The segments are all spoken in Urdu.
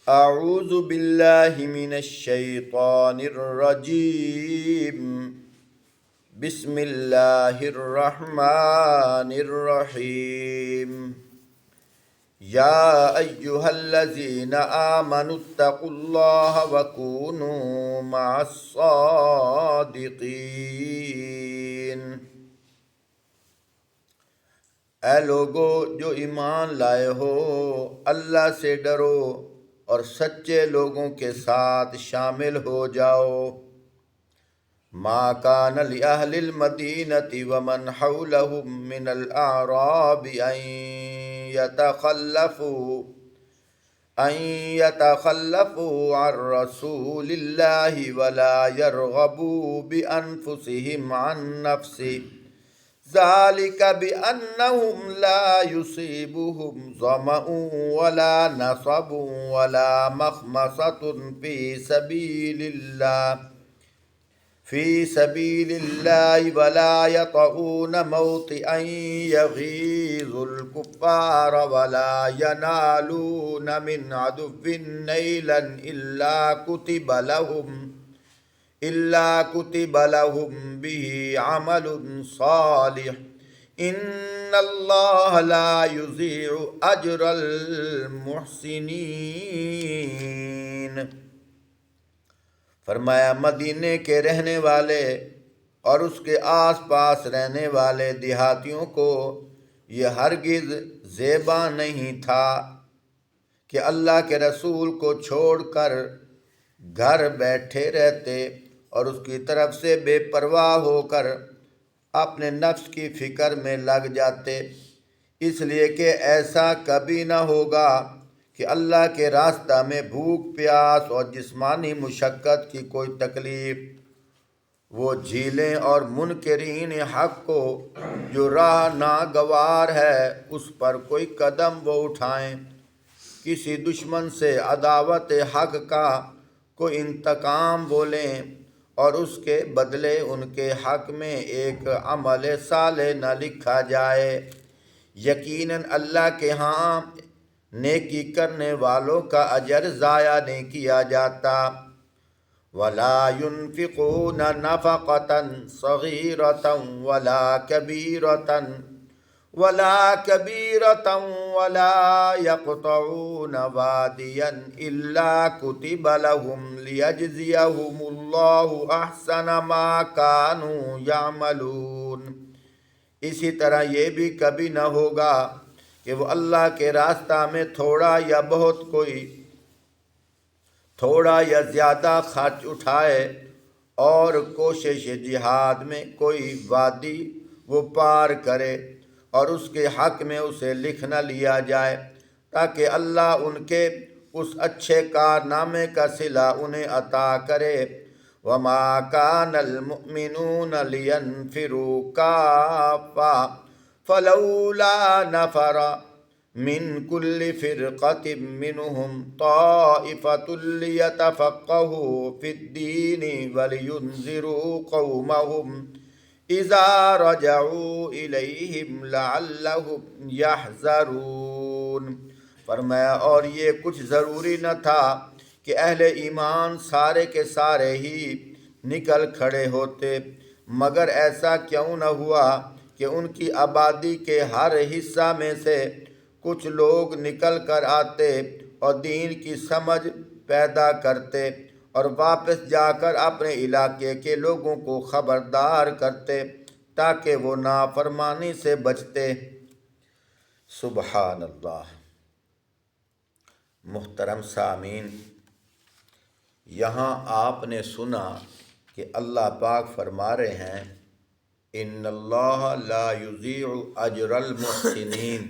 اعوذ باللہ من الشیطان الرجیم بسم اللہ الرحمن الرحیم یا ایہا الذین آمنوا اتقوا اللہ وکونوا مع الصادقین۔ اے لوگو جو ایمان لائے ہو، اللہ سے ڈرو اور سچے لوگوں کے ساتھ شامل ہو جاؤ۔ ما کان لأہل المدینۃ ومن حولهم من الاعراب ان يتخلفوا عن رسول اللہ ولا يرغبوا بانفسهم عن نفسه ذلك بأنهم لا يصيبهم ظمأ ولا نصب ولا مخمصة في سبيل الله ولا يطؤون موطئا يغيظ الكفار ولا ينالون من عدو نيلا إلا كتب لهم به عمل صالح ان اللہ لا یضیع اجر المحسنین۔ فرمایا مدینے کے رہنے والے اور اس کے آس پاس رہنے والے دیہاتیوں کو یہ ہرگز زیبا نہیں تھا کہ اللہ کے رسول کو چھوڑ کر گھر بیٹھے رہتے اور اس کی طرف سے بے پرواہ ہو کر اپنے نفس کی فکر میں لگ جاتے، اس لیے کہ ایسا کبھی نہ ہوگا کہ اللہ کے راستہ میں بھوک پیاس اور جسمانی مشقت کی کوئی تکلیف وہ جھیلیں اور منکرین حق کو جو راہ ناگوار ہے اس پر کوئی قدم وہ اٹھائیں، کسی دشمن سے عداوت حق کا کوئی انتقام وہ لیں اور اس کے بدلے ان کے حق میں ایک عمل صالح نہ لکھا جائے۔ یقیناً اللہ کے ہاں نیکی کرنے والوں کا اجر ضائع نہیں کیا جاتا۔ وَلَا يُنْفِقُونَ نَفَقَةً صَغِيرَةً وَلَا كَبِيرَةً وَلَا يَقْطَعُونَ وَادِيًا إِلَّا كُتِبَ لَهُمْ لِيَجْزِيَهُمُ اللَّهُ أَحْسَنَ مَا كَانُوا يَعْمَلُونَ۔ اسی طرح یہ بھی کبھی نہ ہوگا کہ وہ اللہ کے راستہ میں تھوڑا یا بہت کوئی تھوڑا یا زیادہ خرچ اٹھائے اور کوشش جہاد میں کوئی وادی وہ پار کرے اور اس کے حق میں اسے لکھ نہ لیا جائے تاکہ اللہ ان کے اس اچھے کارنامے کا صلہ انہیں عطا کرے۔ وَمَا كَانَ الْمُؤْمِنُونَ لِيَنْفِرُوا كَافَّةً فَلَوْلَا نَفَرَ مِنْ كُلِّ فِرْقَةٍ مِّنْهُمْ طَائِفَةٌ لِيَتَفَقَّهُوا فِي الدِّينِ وَلِيُنْذِرُوا قَوْمَهُمْ اِذَا رَجَعُوا إِلَيْهِمْ لَعَلَّهُمْ يَحْذَرُونَ۔ فرمایا اور یہ کچھ ضروری نہ تھا کہ اہل ایمان سارے کے سارے ہی نکل کھڑے ہوتے، مگر ایسا کیوں نہ ہوا کہ ان کی آبادی کے ہر حصہ میں سے کچھ لوگ نکل کر آتے اور دین کی سمجھ پیدا کرتے اور واپس جا کر اپنے علاقے کے لوگوں کو خبردار کرتے تاکہ وہ نافرمانی سے بچتے۔ سبحان اللہ۔ محترم سامعین، یہاں آپ نے سنا کہ اللہ پاک فرما رہے ہیں ان اللہ لا یضیع اجر المحسنین۔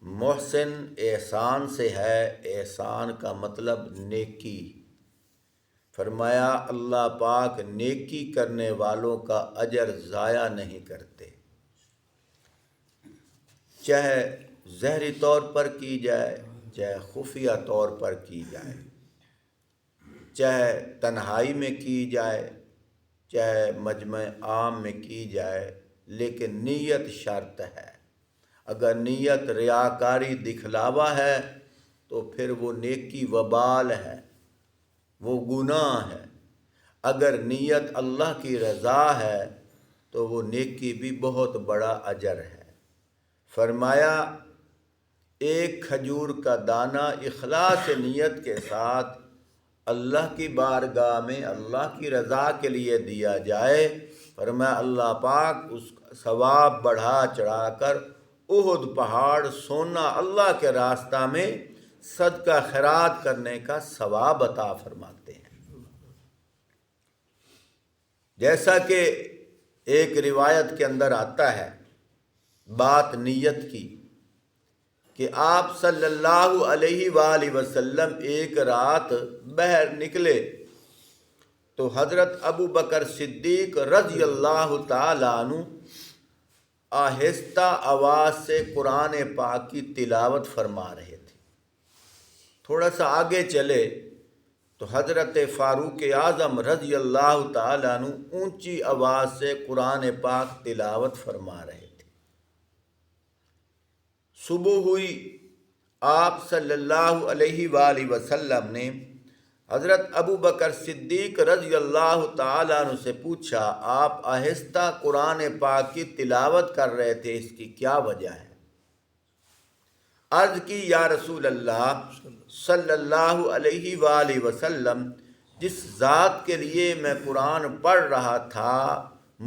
محسن احسان سے ہے، احسان کا مطلب نیکی۔ فرمایا اللہ پاک نیکی کرنے والوں کا اجر ضائع نہیں کرتے، چاہے ظاہری طور پر کی جائے، چاہے خفیہ طور پر کی جائے، چاہے تنہائی میں کی جائے، چاہے مجمع عام میں کی جائے، لیکن نیت شرط ہے۔ اگر نیت ریاکاری دکھلاوا ہے تو پھر وہ نیکی وبال ہے، وہ گناہ ہے۔ اگر نیت اللہ کی رضا ہے تو وہ نیکی بھی بہت بڑا اجر ہے۔ فرمایا ایک کھجور کا دانہ اخلاص نیت کے ساتھ اللہ کی بارگاہ میں اللہ کی رضا کے لیے دیا جائے، فرمایا اللہ پاک اس کا ثواب بڑھا چڑھا کر احد پہاڑ سونا اللہ کے راستہ میں صدقہ خیرات کرنے کا ثواب عطا فرماتے ہیں۔ جیسا کہ ایک روایت کے اندر آتا ہے بات نیت کی کہ آپ صلی اللہ علیہ وآلہ وسلم ایک رات باہر نکلے تو حضرت ابو بکر صدیق رضی اللہ تعالیٰ عنہ آہستہ آواز سے قرآن پاک کی تلاوت فرما رہے تھے۔ تھوڑا سا آگے چلے تو حضرت فاروق اعظم رضی اللہ تعالیٰ عنہ اونچی آواز سے قرآن پاک تلاوت فرما رہے تھے۔ صبح ہوئی، آپ صلی اللہ علیہ وآلہ وسلم نے حضرت ابو بکر صدیق رضی اللہ تعالیٰ عنہ سے پوچھا آپ آہستہ قرآن پاک کی تلاوت کر رہے تھے، اس کی کیا وجہ ہے؟ عرض کی یا رسول اللہ صلی اللہ علیہ وآلہ وسلم، جس ذات کے لیے میں قرآن پڑھ رہا تھا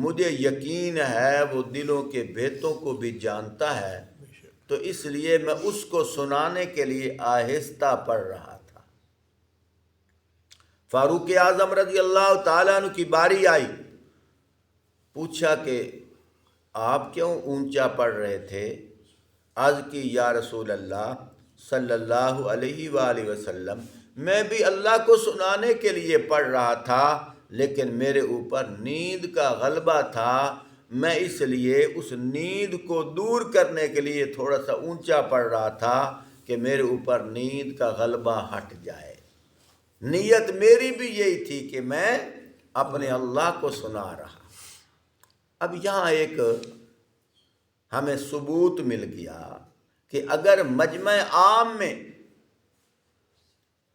مجھے یقین ہے وہ دلوں کے بھیتوں کو بھی جانتا ہے، تو اس لیے میں اس کو سنانے کے لیے آہستہ پڑھ رہا تھا۔ فاروق اعظم رضی اللہ تعالیٰ عنہ کی باری آئی، پوچھا کہ آپ کیوں اونچا پڑھ رہے تھے؟ عرض کی یا رسول اللہ صلی اللہ علیہ وآلہ وسلم، میں بھی اللہ کو سنانے کے لیے پڑھ رہا تھا لیکن میرے اوپر نیند کا غلبہ تھا، میں اس لیے اس نیند کو دور کرنے کے لیے تھوڑا سا اونچا پڑھ رہا تھا کہ میرے اوپر نیند کا غلبہ ہٹ جائے۔ نیت میری بھی یہی تھی کہ میں اپنے اللہ کو سنا رہا۔ اب یہاں ایک ہمیں ثبوت مل گیا کہ اگر مجمع عام میں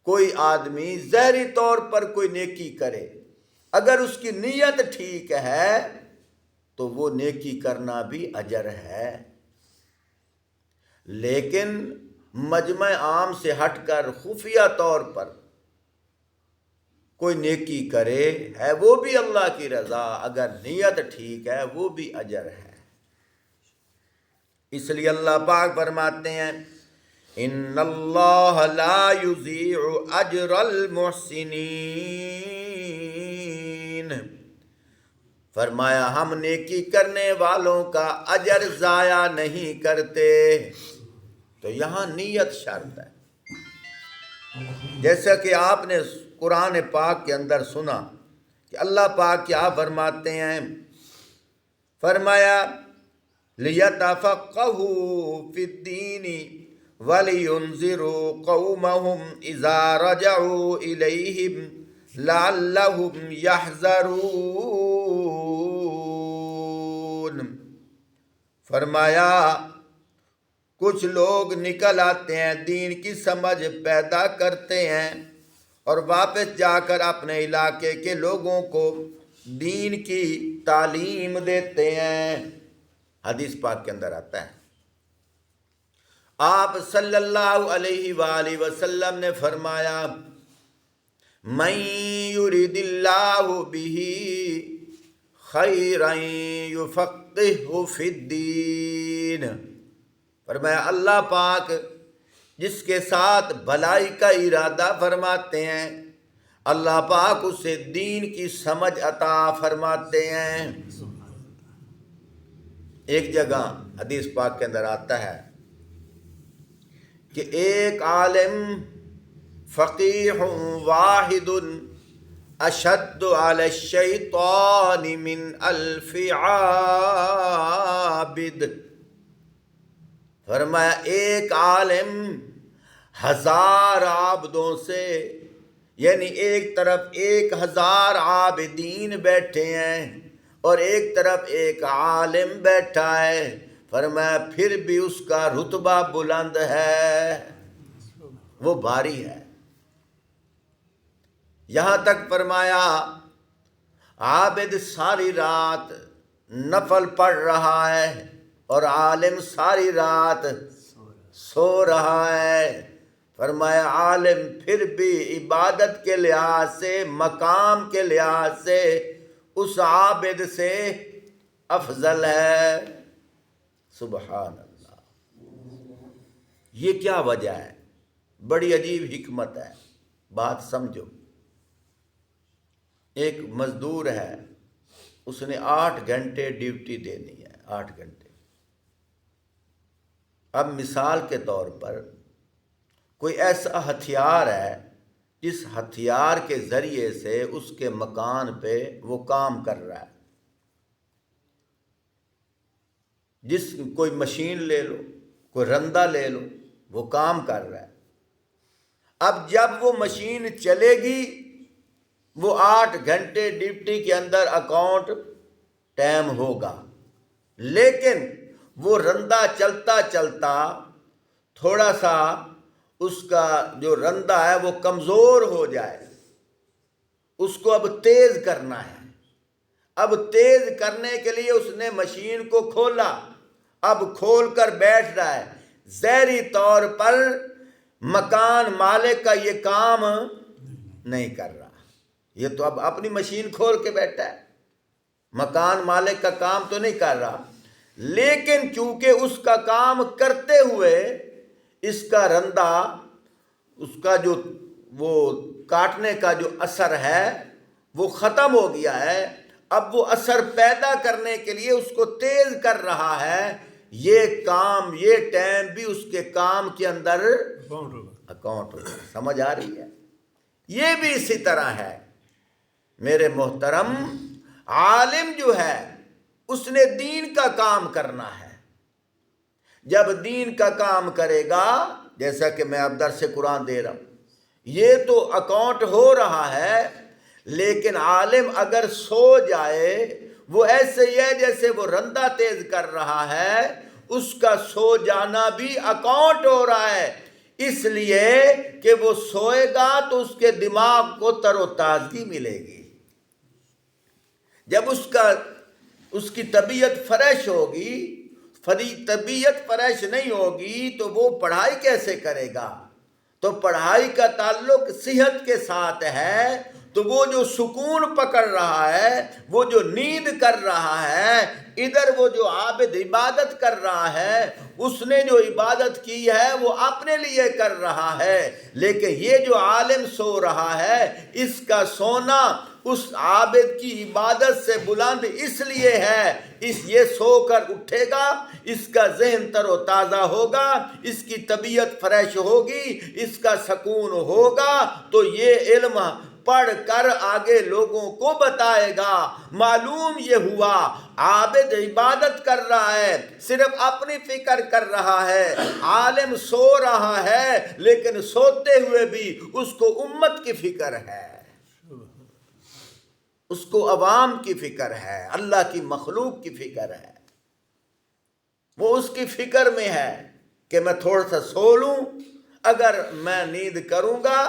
کوئی آدمی ظاہری طور پر کوئی نیکی کرے، اگر اس کی نیت ٹھیک ہے تو وہ نیکی کرنا بھی اجر ہے، لیکن مجمع عام سے ہٹ کر خفیہ طور پر کوئی نیکی کرے ہے وہ بھی اللہ کی رضا، اگر نیت ٹھیک ہے وہ بھی اجر ہے۔ اس لیے اللہ پاک فرماتے ہیں ان اللہ لا یضیع اجر المحسنین، فرمایا ہم نیکی کرنے والوں کا اجر ضائع نہیں کرتے۔ تو یہاں نیت شرط ہے، جیسا کہ آپ نے قرآن پاک کے اندر سنا کہ اللہ پاک کیا فرماتے ہیں، فرمایا لِيَتَفَقَّهُوا فِي الدِّينِ وَلِيُنذِرُوا قَوْمَهُمْ إِذَا رَجَعُوا إِلَيْهِمْ لَعَلَّهُمْ يَحْذَرُونَ۔ فرمایا کچھ لوگ نکل آتے ہیں، دین کی سمجھ پیدا کرتے ہیں اور واپس جا کر اپنے علاقے کے لوگوں کو دین کی تعلیم دیتے ہیں۔ حدیث پاک کے اندر آتا ہے، آپ صلی اللہ علیہ وآلہ وسلم نے فرمایا مَن يُرِدِ اللَّهُ بِهِ خَيْرًا يُفَقِّهْهُ فِي الدِّينِ، فرمایا اللہ پاک جس کے ساتھ بھلائی کا ارادہ فرماتے ہیں اللہ پاک اسے دین کی سمجھ عطا فرماتے ہیں۔ ایک جگہ حدیث پاک کے اندر آتا ہے کہ ایک عالم فقیح واحد اشد علی الشیطان من الف عابد، فرمایا ایک عالم 1000 عابدوں سے، یعنی ایک طرف 1000 عابدین بیٹھے ہیں اور ایک طرف ایک عالم بیٹھا ہے، فرمایا پھر بھی اس کا رتبہ بلند ہے۔ وہ بھاری ہے۔ یہاں تک فرمایا عابد ساری رات نفل پڑھ رہا ہے اور عالم ساری رات سو رہا ہے۔ فرمایا عالم پھر بھی عبادت کے لحاظ سے، مقام کے لحاظ سے اس عابد سے افضل ہے۔ سبحان اللہ، یہ کیا وجہ ہے؟ بڑی عجیب حکمت ہے، بات سمجھو۔ ایک مزدور ہے، اس نے 8 گھنٹے ڈیوٹی دینی ہے، 8 گھنٹے۔ اب مثال کے طور پر کوئی ایسا ہتھیار ہے جس ہتھیار کے ذریعے سے اس کے مکان پہ وہ کام کر رہا ہے۔ کوئی مشین لے لو، کوئی رندہ لے لو، وہ کام کر رہا ہے۔ اب جب وہ مشین چلے گی، وہ 8 گھنٹے ڈیوٹی کے اندر اکاؤنٹ ٹائم ہوگا، لیکن وہ رندہ چلتا چلتا تھوڑا سا اس کا جو رندہ ہے وہ کمزور ہو جائے، اس کو اب تیز کرنا ہے۔ اب تیز کرنے کے لیے اس نے مشین کو کھولا، اب کھول کر بیٹھ رہا ہے۔ ظاہری طور پر مکان مالک کا یہ کام نہیں کر رہا، یہ تو اب اپنی مشین کھول کے بیٹھا ہے، مکان مالک کا کام تو نہیں کر رہا۔ لیکن چونکہ اس کا کام کرتے ہوئے اس کا رندہ، اس کا جو وہ کاٹنے کا جو اثر ہے وہ ختم ہو گیا ہے، اب وہ اثر پیدا کرنے کے لیے اس کو تیز کر رہا ہے۔ یہ کام، یہ ٹائم بھی اس کے کام کے اندر اکاؤنٹ ہوگا۔ سمجھ آ رہی ہے؟ یہ بھی اسی طرح ہے میرے محترم۔ عالم جو ہے اس نے دین کا کام کرنا ہے۔ جب دین کا کام کرے گا، جیسا کہ میں اب درس قرآن دے رہا ہوں، یہ تو اکاؤنٹ ہو رہا ہے، لیکن عالم اگر سو جائے، وہ ایسے ہی ہے جیسے وہ رندہ تیز کر رہا ہے، اس کا سو جانا بھی اکاؤنٹ ہو رہا ہے، اس لیے کہ وہ سوئے گا تو اس کے دماغ کو تر و تازگی ملے گی۔ جب اس کی طبیعت فریش ہوگی، طبیعت فریش نہیں ہوگی تو وہ پڑھائی کیسے کرے گا؟ تو پڑھائی کا تعلق صحت کے ساتھ ہے، تو وہ جو سکون پکڑ رہا ہے، وہ جو نیند کر رہا ہے، ادھر وہ جو عابد عبادت کر رہا ہے، اس نے جو عبادت کی ہے وہ اپنے لیے کر رہا ہے، لیکن یہ جو عالم سو رہا ہے، اس کا سونا اس عابد کی عبادت سے بلند اس لیے ہے، یہ سو کر اٹھے گا، اس کا ذہن تر و تازہ ہوگا، اس کی طبیعت فریش ہوگی، اس کا سکون ہوگا، تو یہ علم پڑھ کر آگے لوگوں کو بتائے گا۔ معلوم یہ ہوا عابد عبادت کر رہا ہے، صرف اپنی فکر کر رہا ہے، عالم سو رہا ہے، لیکن سوتے ہوئے بھی اس کو امت کی فکر ہے، اس کو عوام کی فکر ہے، اللہ کی مخلوق کی فکر ہے۔ وہ اس کی فکر میں ہے کہ میں تھوڑا سا سو لوں، اگر میں نیند کروں گا،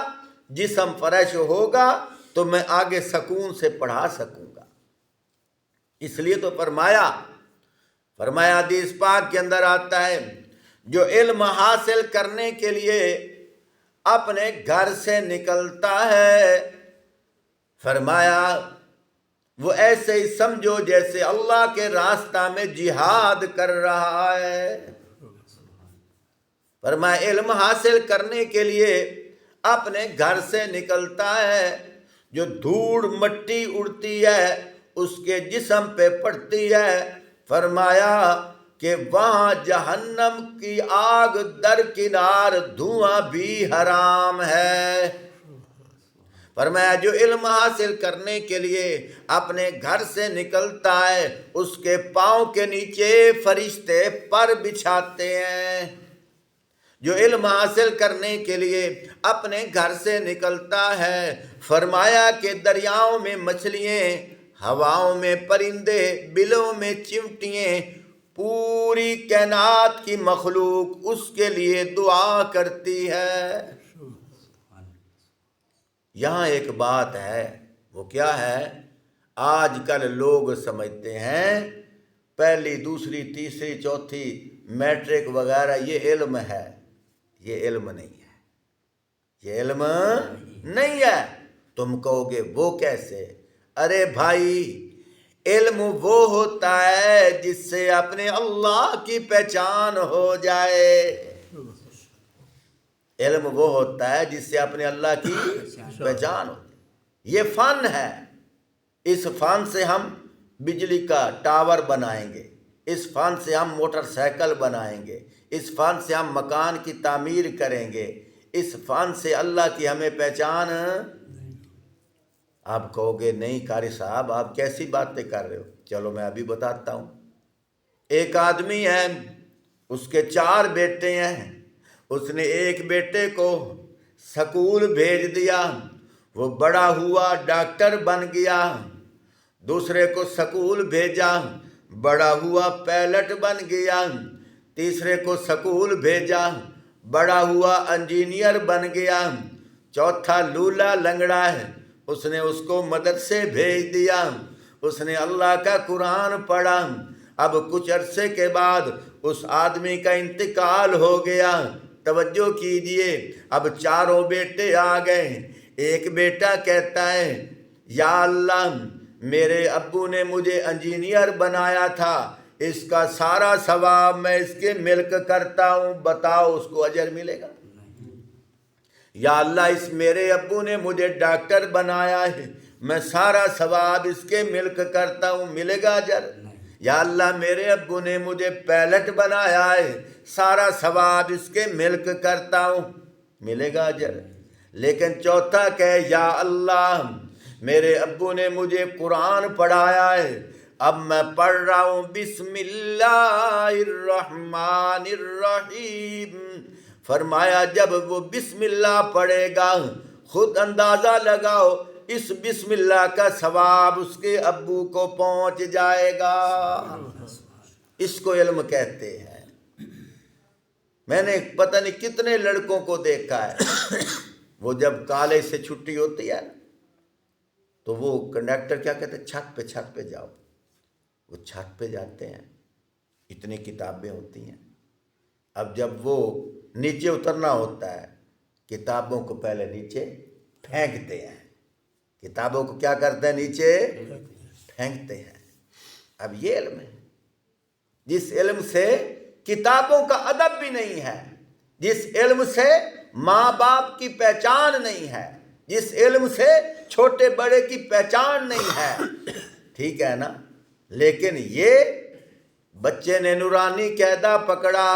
جسم فریش ہوگا تو میں آگے سکون سے پڑھا سکوں گا۔ اس لیے تو فرمایا حدیث پاک کے اندر آتا ہے، جو علم حاصل کرنے کے لیے اپنے گھر سے نکلتا ہے، فرمایا وہ ایسے ہی سمجھو جیسے اللہ کے راستہ میں جہاد کر رہا ہے۔ فرمایا علم حاصل کرنے کے لیے اپنے گھر سے نکلتا ہے، جو دھوڑ مٹی اڑتی ہے اس کے جسم پہ پڑتی ہے، فرمایا کہ وہاں جہنم کی آگ درکنار دھواں بھی حرام ہے۔ فرمایا جو علم حاصل کرنے کے لیے اپنے گھر سے نکلتا ہے، اس کے پاؤں کے نیچے فرشتے پر بچھاتے ہیں۔ جو علم حاصل کرنے کے لیے اپنے گھر سے نکلتا ہے، فرمایا کہ دریاؤں میں مچھلیاں، ہواؤں میں پرندے، بلوں میں چیونٹیاں، پوری کائنات کی مخلوق اس کے لیے دعا کرتی ہے۔ یہاں ایک بات ہے، وہ کیا ہے؟ آج کل لوگ سمجھتے ہیں پہلی دوسری تیسری چوتھی میٹرک وغیرہ یہ علم ہے. یہ علم نہیں ہے، یہ علم نہیں ہے. تم کہو گے وہ کیسے؟ ارے بھائی، علم وہ ہوتا ہے جس سے اپنے اللہ کی پہچان ہو جائے. علم وہ ہوتا ہے جس سے اپنے اللہ کی پہچان ہو جائے. یہ فن ہے. اس فن سے ہم بجلی کا ٹاور بنائیں گے، اس فن سے ہم موٹر سائیکل بنائیں گے، اس فن سے ہم مکان کی تعمیر کریں گے، اس فن سے اللہ کی ہمیں پہچان. آپ کہو گے نہیں قاری صاحب آپ کیسی باتیں کر رہے ہو؟ چلو میں ابھی بتاتا ہوں. ایک آدمی ہے، اس کے 4 بیٹے ہیں. اس نے ایک بیٹے کو سکول بھیج دیا، وہ بڑا ہوا ڈاکٹر بن گیا. دوسرے کو سکول بھیجا، بڑا ہوا پائلٹ بن گیا. تیسرے کو سکول بھیجا، بڑا ہوا انجینئر بن گیا. چوتھا لولا لنگڑا ہے، اس نے اس کو مدرسے بھیج دیا. اس نے اللہ کا قرآن پڑھا. اب کچھ عرصے کے بعد اس آدمی کا انتقال ہو گیا. توجہ کیجئے، اب 4 بیٹے آ گئے. ایک بیٹا کہتا ہے یا اللہ، میرے ابو نے مجھے انجینئر بنایا تھا، اس کا سارا ثواب میں اس کے ملک کرتا ہوں، بتاؤ اس کو اجر ملے گا؟ یا اللہ، اس میرے ابو نے مجھے ڈاکٹر بنایا ہے، میں سارا ثواب اس کے ملک کرتا ہوں، ملے گا اجر؟ یا اللہ، میرے ابو نے مجھے پائلٹ بنایا ہے، سارا ثواب اس کے ملک کرتا ہوں، ملے گا اجر؟ لیکن چوتھا کہے یا اللہ، میرے ابو نے مجھے قرآن پڑھایا ہے، اب میں پڑھ رہا ہوں بسم اللہ الرحمن الرحیم. فرمایا جب وہ بسم اللہ پڑھے گا، خود اندازہ لگاؤ اس بسم اللہ کا ثواب اس کے ابو کو پہنچ جائے گا. اس کو علم کہتے ہیں. میں نے پتہ نہیں کتنے لڑکوں کو دیکھا ہے، وہ جب کالج سے چھٹی ہوتی ہے تو وہ کنڈکٹر کیا کہتے ہیں، چھت پہ جاؤ. وہ چھت پہ جاتے ہیں، اتنی کتابیں ہوتی ہیں. اب جب وہ نیچے اترنا ہوتا ہے، کتابوں کو پہلے نیچے پھینکتے ہیں. کتابوں کو کیا کرتے ہیں؟ نیچے پھینکتے ہیں. اب یہ علم ہے جس علم سے کتابوں کا ادب بھی نہیں ہے، جس علم سے ماں باپ کی پہچان نہیں ہے، جس علم سے چھوٹے بڑے کی پہچان نہیں ہے. ٹھیک ہے نا؟ لیکن یہ بچے نے نورانی قاعدہ پکڑا،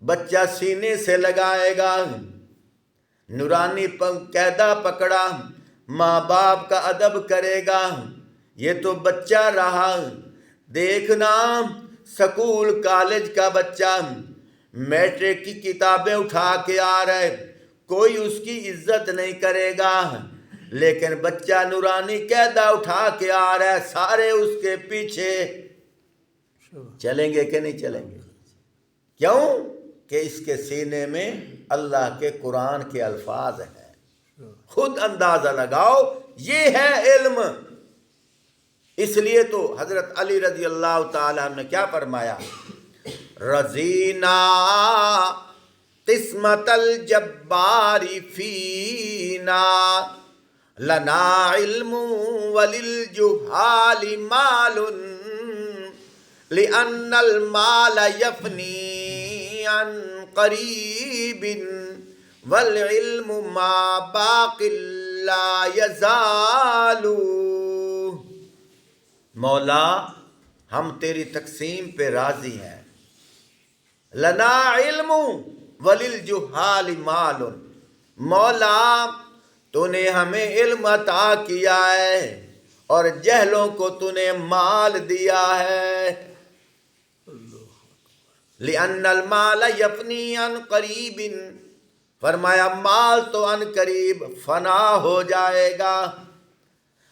بچہ سینے سے لگائے گا، نورانی قاعدہ پکڑا، ماں باپ کا ادب کرے گا. یہ تو بچہ رہا. دیکھنا سکول کالج کا بچہ میٹرک کی کتابیں اٹھا کے آ رہا ہے، کوئی اس کی عزت نہیں کرے گا. لیکن بچہ نورانی قاعدہ اٹھا کے آ رہا ہے، سارے اس کے پیچھے چلیں گے کہ نہیں چلیں گے؟ کیوں کہ اس کے سینے میں اللہ کے قرآن کے الفاظ ہیں. خود اندازہ لگاؤ، یہ ہے علم. اس لیے تو حضرت علی رضی اللہ تعالیٰ نے کیا فرمایا؟ رضینا قسمت الجبار فینا لنا علم وللجہال مال لأن المال یفنی عن قریب والعلم ما باق لا یزال. مولا ہم تیری تقسیم پہ راضی ہیں. لنا علم وللجہال مال. مولا تو نے ہمیں علم عطا کیا ہے اور جہلوں کو تو نے مال دیا ہے. لأن المال یفنی عن قریب، فرمایا مال تو عن قریب فنا ہو جائے گا.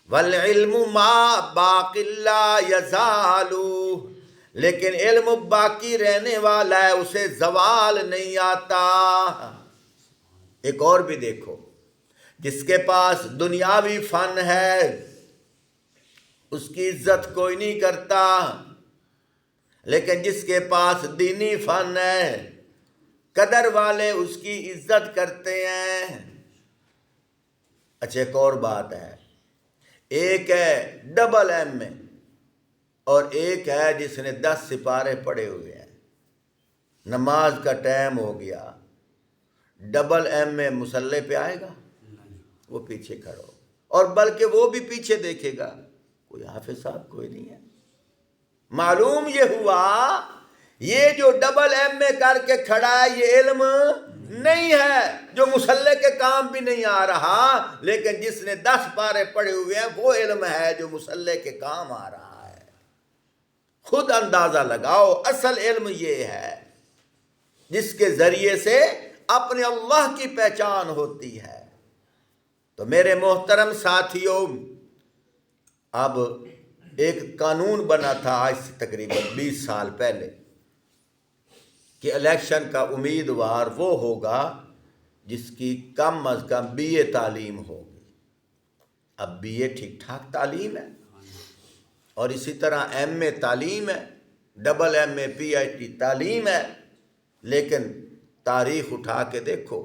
والعلم ما باقی لا یزال، لیکن علم باقی رہنے والا ہے، اسے زوال نہیں آتا. ایک اور بھی دیکھو، جس کے پاس دنیاوی فن ہے اس کی عزت کوئی نہیں کرتا، لیکن جس کے پاس دینی فن ہے قدر والے اس کی عزت کرتے ہیں۔ اچھا ایک اور بات ہے، ایک ہے ڈبل ایم میں اور ایک ہے جس نے 10 سپارے پڑے ہوئے ہیں، نماز کا ٹائم ہو گیا، ڈبل ایم میں مصلی پہ آئے گا؟ وہ پیچھے کھڑو، اور بلکہ وہ بھی پیچھے دیکھے گا، کوئی حافظ صاحب کوئی نہیں ہے۔ معلوم یہ ہوا یہ جو ڈبل ایم میں کر کے کھڑا ہے یہ علم نہیں ہے، جو مصلی کے کام بھی نہیں آ رہا، لیکن جس نے 10 پارے پڑے ہوئے ہیں وہ علم ہے جو مصلی کے کام آ رہا ہے۔ خود اندازہ لگاؤ، اصل علم یہ ہے جس کے ذریعے سے اپنے اللہ کی پہچان ہوتی ہے۔ تو میرے محترم ساتھیوں، اب ایک قانون بنا تھا آج سے تقریباً 20 سال پہلے کہ الیکشن کا امیدوار وہ ہوگا جس کی کم از کم بی اے تعلیم ہوگی۔ اب بی اے ٹھیک ٹھاک تعلیم ہے، اور اسی طرح ایم اے تعلیم ہے، ڈبل ایم اے پی ایچ ڈی تعلیم ہے، لیکن تاریخ اٹھا کے دیکھو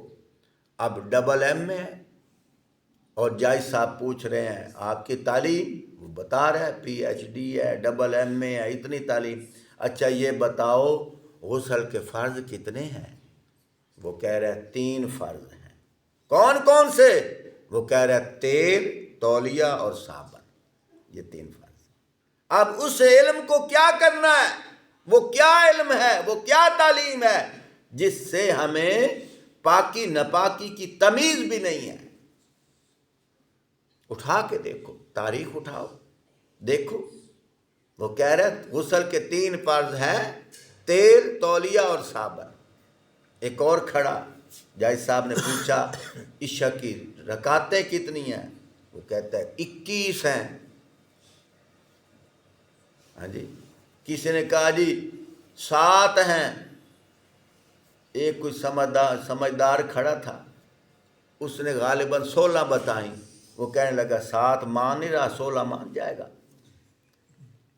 اب ڈبل ایم میں ہے، اور جج صاحب پوچھ رہے ہیں آپ کی تعلیم، وہ بتا رہا ہے پی ایچ ڈی ہے، ڈبل ایم اے ہے، اتنی تعلیم۔ اچھا یہ بتاؤ غسل کے فرض کتنے ہیں؟ وہ کہہ رہے ہیں 3 فرض ہیں۔ کون کون سے؟ وہ کہہ رہے ہیں تیل، تولیہ اور صابن، یہ 3 فرض۔ اب اس علم کو کیا کرنا ہے؟ وہ کیا علم ہے، وہ کیا تعلیم ہے جس سے ہمیں پاکی ناپاکی کی تمیز بھی نہیں ہے؟ اٹھا کے دیکھو، تاریخ اٹھاؤ دیکھو، وہ کہہ رہے غسل کے 3 فرض ہیں، تیل، تولیہ اور صابن۔ ایک اور کھڑا، جج صاحب نے پوچھا عشاء کی رکعتیں کتنی ہیں؟ وہ کہتا ہے 21 ہیں۔ ہاں جی، کسی نے کہا جی 7 ہیں۔ ایک کوئی سمجھدار کھڑا تھا، اس نے غالباً 16 بتائیں۔ وہ کہنے لگا 7 مان نہیں رہا، 16 مان جائے گا۔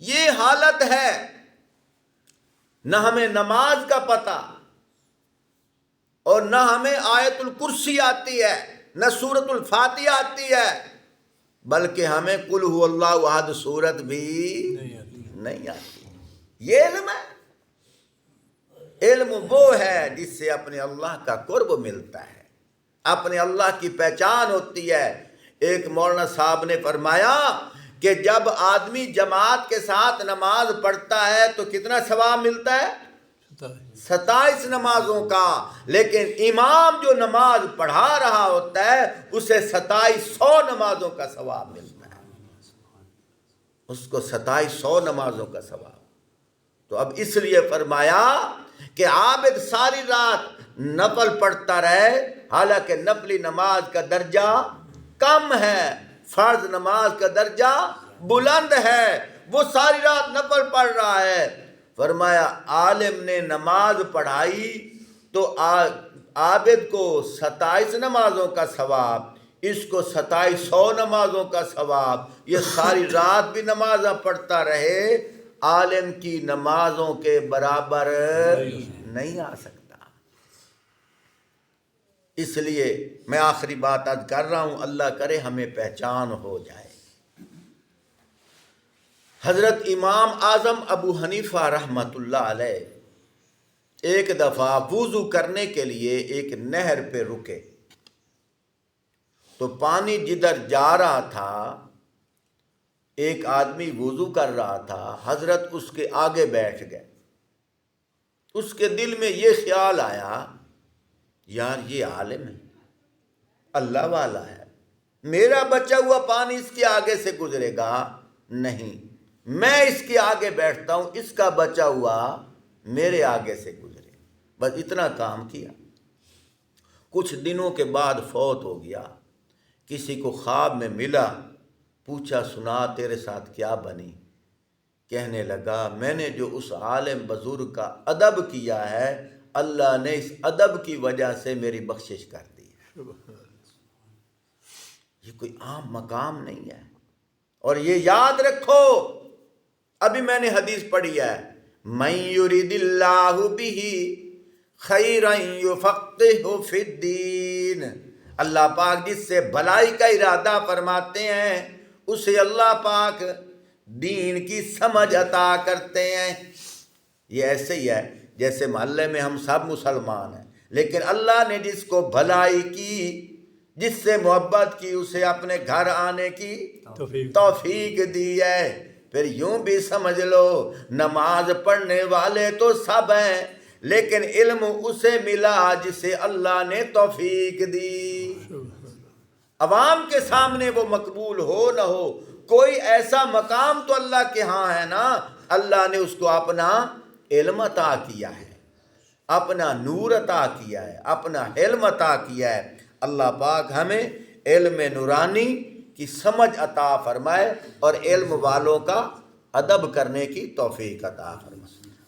یہ حالت ہے، نہ ہمیں نماز کا پتہ اور نہ ہمیں آیت الکرسی آتی ہے، نہ سورۃ الفاتحہ آتی ہے، بلکہ ہمیں قل هو اللہ احد سورت بھی نہیں آتی۔ یہ علم ہے، علم وہ ہے جس سے اپنے اللہ کا قرب ملتا ہے، اپنے اللہ کی پہچان ہوتی ہے۔ ایک مولانا صاحب نے فرمایا کہ جب آدمی جماعت کے ساتھ نماز پڑھتا ہے تو کتنا ثواب ملتا ہے؟ 27 نمازوں کا، لیکن امام جو نماز پڑھا رہا ہوتا ہے اسے 2700 نمازوں کا ثواب ملتا ہے، اس کو 2700 نمازوں کا ثواب۔ تو اب اس لیے فرمایا کہ عابد ساری رات نفل پڑھتا رہے، حالانکہ نفلی نماز کا درجہ کم ہے، فرض نماز کا درجہ بلند ہے، وہ ساری رات نفل پڑھ رہا ہے۔ فرمایا عالم نے نماز پڑھائی تو عابد کو 27 نمازوں کا ثواب، اس کو 2700 نمازوں کا ثواب۔ یہ ساری رات بھی نمازیں پڑھتا رہے، عالم کی نمازوں کے برابر نہیں آ سکتا۔ اس لیے میں آخری بات عرض کر رہا ہوں، اللہ کرے ہمیں پہچان ہو جائے۔ حضرت امام اعظم ابو حنیفہ رحمۃ اللہ علیہ ایک دفعہ وضو کرنے کے لیے ایک نہر پہ رکے، تو پانی جدھر جا رہا تھا ایک آدمی وضو کر رہا تھا، حضرت اس کے آگے بیٹھ گئے۔ اس کے دل میں یہ خیال آیا یار یہ عالم ہے، اللہ والا ہے، میرا بچا ہوا پانی اس کے آگے سے گزرے گا نہیں، میں اس کے آگے بیٹھتا ہوں، اس کا بچا ہوا میرے آگے سے گزرے۔ بس اتنا کام کیا۔ کچھ دنوں کے بعد فوت ہو گیا، کسی کو خواب میں ملا، پوچھا سنا تیرے ساتھ کیا بنی؟ کہنے لگا میں نے جو اس عالم بزرگ کا ادب کیا ہے، اللہ نے اس ادب کی وجہ سے میری بخشش کر دی۔ یہ کوئی عام مقام نہیں ہے. اور یہ یاد رکھو، ابھی میں نے حدیث پڑھی ہے، من یرید اللہ بہ خیرا یفقہہ فی الدین. اللہ پاک جس سے بھلائی کا ارادہ فرماتے ہیں اسے اللہ پاک دین کی سمجھ عطا کرتے ہیں. یہ ایسے ہی ہے جیسے محلے میں ہم سب مسلمان ہیں، لیکن اللہ نے جس کو بھلائی کی، جس سے محبت کی، اسے اپنے گھر آنے کی توفیق دی ہے. پھر یوں بھی سمجھ لو نماز پڑھنے والے تو سب ہیں، لیکن علم اسے ملا جسے اللہ نے توفیق دی. عوام کے سامنے وہ مقبول ہو نہ ہو، کوئی ایسا مقام تو اللہ کے ہاں ہے نا. اللہ نے اس کو اپنا علم عطا کیا ہے، اپنا نور عطا کیا ہے، اپنا علم عطا کیا ہے. اللہ پاک ہمیں علم نورانی کی سمجھ عطا فرمائے اور علم والوں کا ادب کرنے کی توفیق عطا فرمائے.